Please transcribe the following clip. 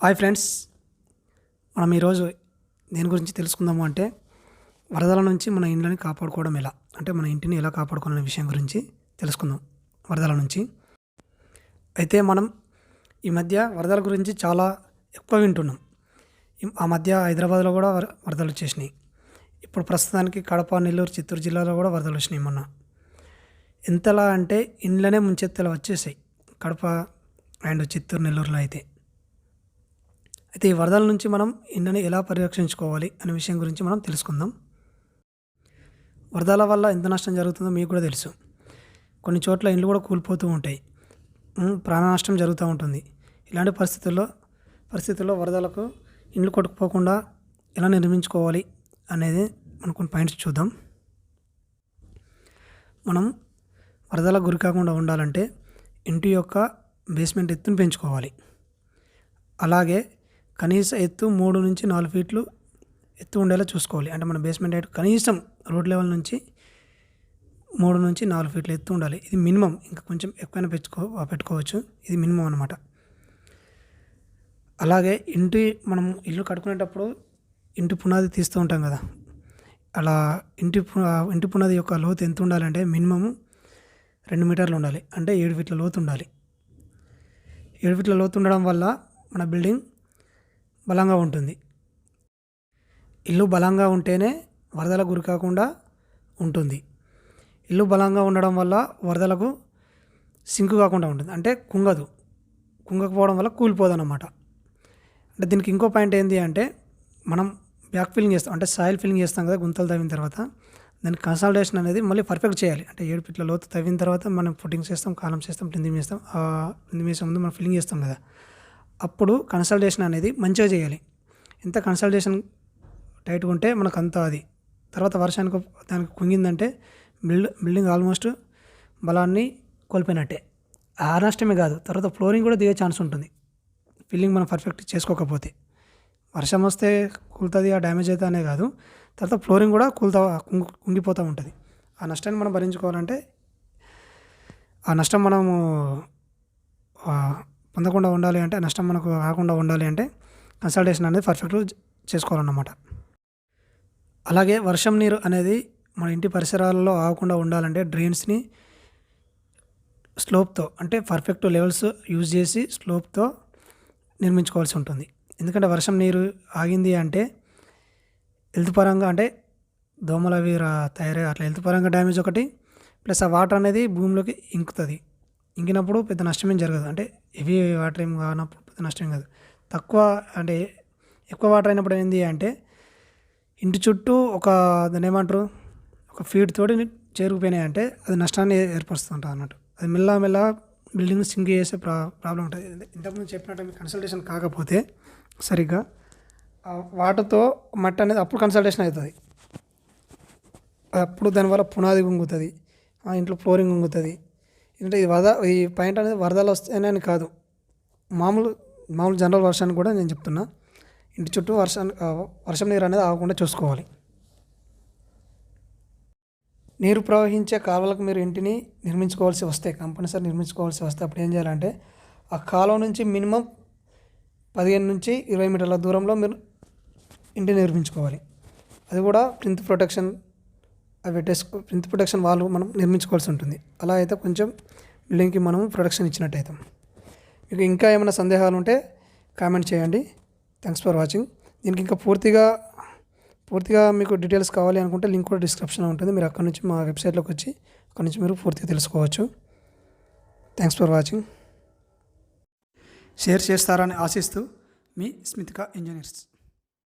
Hi friends, మనం ఈరోజు దేని గురించి తెలుసుకుందాము అంటే వరదల నుంచి మన ఇండ్లని కాపాడుకోవడం ఎలా, అంటే మన ఇంటిని ఎలా కాపాడుకోవాలనే విషయం గురించి తెలుసుకుందాం. వరదల నుంచి అయితే మనం ఈ మధ్య వరదల గురించి చాలా ఎక్కువ వింటున్నాం. ఆ మధ్య హైదరాబాద్లో కూడా వరదలు వచ్చేసినాయి. ఇప్పుడు ప్రస్తుతానికి కడప, నెల్లూరు, చిత్తూరు జిల్లాలో కూడా వరదలు వచ్చినాయి. మొన్న ఎంతలా అంటే ఇండ్లనే ముంచెత్తలు వచ్చేసాయి కడప అండ్ చిత్తూరు, నెల్లూరులో అయితే ఈ వరదల నుంచి మనం ఇండ్లని ఎలా పరిరక్షించుకోవాలి అనే విషయం గురించి మనం తెలుసుకుందాం. వరదల వల్ల ఎంత నష్టం జరుగుతుందో మీకు కూడా తెలుసు. కొన్ని చోట్ల ఇండ్లు కూడా కూలిపోతూ ఉంటాయి, ప్రాణ నష్టం జరుగుతూ ఉంటుంది. ఇలాంటి పరిస్థితుల్లో వరదలకు ఇండ్లు కొట్టుకుపోకుండా ఎలా నిర్మించుకోవాలి అనేది మనం కొన్ని పాయింట్స్ చూద్దాం. మనం వరదలకు గురి కాకుండా ఉండాలంటే ఇంటి యొక్క బేస్మెంట్ ఎత్తును పెంచుకోవాలి. అలాగే కనీస ఎత్తు 3 నుంచి 4 ఫీట్లు ఎత్తు ఉండేలా చూసుకోవాలి. అంటే మన బేస్మెంట్ హైట్ కనీసం రోడ్ లెవెల్ నుంచి 3 నుంచి 4 ఫీట్ల ఎత్తు ఉండాలి. ఇది మినిమం. ఇంకా కొంచెం ఎక్కువైనా పెట్టుకోవచ్చు. ఇది మినిమం అన్నమాట. అలాగే మనం ఇల్లు కట్టుకునేటప్పుడు ఇంటి పునాది తీస్తూ ఉంటాం కదా, అలా ఇంటి పునాది యొక్క లోతు ఎంత ఉండాలంటే మినిమం 2 మీటర్లు ఉండాలి. అంటే 7 ఫీట్ల లోతు ఉండాలి. 7 ఫీట్ల లోతు ఉండడం వల్ల మన బిల్డింగ్ బలంగా ఉంటుంది. ఇల్లు బలంగా ఉంటేనే వరదలకు గురి కాకుండా ఉంటుంది. ఇల్లు బలంగా ఉండడం వల్ల వరదలకు సింకు కాకుండా ఉంటుంది. అంటే కుంగకపోవడం వల్ల కూలిపోదు అన్నమాట. అంటే దీనికి ఇంకో పాయింట్ ఏంటి అంటే మనం బ్యాక్ ఫిల్లింగ్ చేస్తాం, అంటే సాయిల్ ఫిల్లింగ్ చేస్తాం కదా, గుంతలు తవ్విన తర్వాత దానికి కన్సల్టేషన్ అనేది మళ్ళీ పర్ఫెక్ట్ చేయాలి. అంటే 7 ఫీట్ల లోతు తవ్విన తర్వాత మనం ఫుటింగ్స్ చేస్తాం, కాలమ్స్ చేస్తాం, ప్లింథింగ్ చేస్తాం. ప్లింథింగ్ చేసే ముందు మనం ఫిల్లింగ్ చేస్తాం కదా, అప్పుడు కన్సల్టేషన్ అనేది మంచిగా చేయాలి. ఎంత కన్సల్టేషన్ టైట్గా ఉంటే మనకు అంత అది తర్వాత వర్షానికి దానికి కుంగిందంటే బిల్డింగ్ ఆల్మోస్ట్ బలాన్ని కోల్పోయినట్టే. ఆ నష్టమే కాదు, తర్వాత ఫ్లోరింగ్ కూడా దిగే ఛాన్స్ ఉంటుంది ఫిల్లింగ్ మనం పర్ఫెక్ట్ చేసుకోకపోతే. వర్షం వస్తే కూలుతుంది, ఆ డ్యామేజ్ అయితే అనే కాదు, తర్వాత ఫ్లోరింగ్ కూడా కుంగిపోతూ ఉంటుంది. ఆ నష్టాన్ని మనం భరించుకోవాలంటే, ఆ నష్టం మనము పొందకుండా ఉండాలి అంటే, నష్టం మనకు రాకుండా ఉండాలి అంటే కన్సల్టేషన్ అనేది పర్ఫెక్ట్ చేసుకోవాలన్నమాట. అలాగే వర్షం నీరు అనేది మన ఇంటి పరిసరాలలో ఆగకుండా ఉండాలంటే డ్రైన్స్ని స్లోప్తో, అంటే పర్ఫెక్ట్ లెవెల్స్ యూజ్ చేసి స్లోప్తో నిర్మించుకోవాల్సి ఉంటుంది. ఎందుకంటే వర్షం నీరు ఆగింది అంటే హెల్త్ పరంగా, అంటే దోమలు అవి తయారై అట్లా హెల్త్ పరంగా డ్యామేజ్ ఒకటి, ప్లస్ ఆ వాటర్ అనేది భూమిలోకి ఇంకినప్పుడు పెద్ద నష్టం ఏం జరగదు. అంటే హెవీ వాటర్ ఏం కానప్పుడు పెద్ద నష్టం కాదు. ఎక్కువ వాటర్ అయినప్పుడు ఏంటి అంటే ఇంటి చుట్టూ దాన్ని ఏమంటారు, ఒక ఫీట్ తోటి చేరుకుపోయినాయి అంటే అది నష్టాన్ని ఏర్పరుస్తుంటుంది అన్నట్టు. అది మెల్లగా బిల్డింగ్ సింక్ చేసే ప్రాబ్లం ఉంటుంది. ఇంతకుముందు చెప్పినట్టు మీకు కన్సల్టేషన్ కాకపోతే సరిగ్గా వాటర్తో మట్టి అనేది అప్పుడు కన్సల్టేషన్ అవుతుంది. అప్పుడు దానివల్ల పునాది గుంగుతుంది, ఇంట్లో ఫ్లోరింగ్ గుంగుతుంది. ఎందుకంటే ఈ పాయింట్ అనేది వరదలు వస్తేనే కాదు, మామూలు జనరల్ వర్షానికి కూడా నేను చెప్తున్నా. ఇంటి చుట్టూ వర్షం నీరు అనేది ఆగకుండా చూసుకోవాలి. నీరు ప్రవహించే కాలువలకు మీరు ఇంటిని కంపల్సరీ నిర్మించుకోవాల్సి వస్తే అప్పుడు ఏం చేయాలంటే ఆ కాలువ నుంచి మినిమం 15 నుంచి 20 మీటర్ల దూరంలో మీరు ఇంటిని నిర్మించుకోవాలి. అది కూడా ప్లింత్ ప్రొటెక్షన్ వాళ్ళు మనం నిర్మించుకోవాల్సి ఉంటుంది. అలా అయితే కొంచెం బిల్డింగ్కి మనం ప్రొటెక్షన్ ఇచ్చినట్టు అవుతాం. మీకు ఇంకా ఏమైనా సందేహాలు ఉంటే కామెంట్ చేయండి. Thanks for watching. దీనికి ఇంకా పూర్తిగా మీకు డీటెయిల్స్ కావాలి అనుకుంటే లింక్ కూడా డిస్క్రిప్షన్లో ఉంటుంది. మీరు అక్కడ నుంచి మా వెబ్సైట్లోకి వచ్చి అక్కడ నుంచి మీరు పూర్తిగా తెలుసుకోవచ్చు. Thanks for watching. షేర్ చేస్తారని ఆశిస్తూ మీ స్మితికా ఇంజనీర్స్.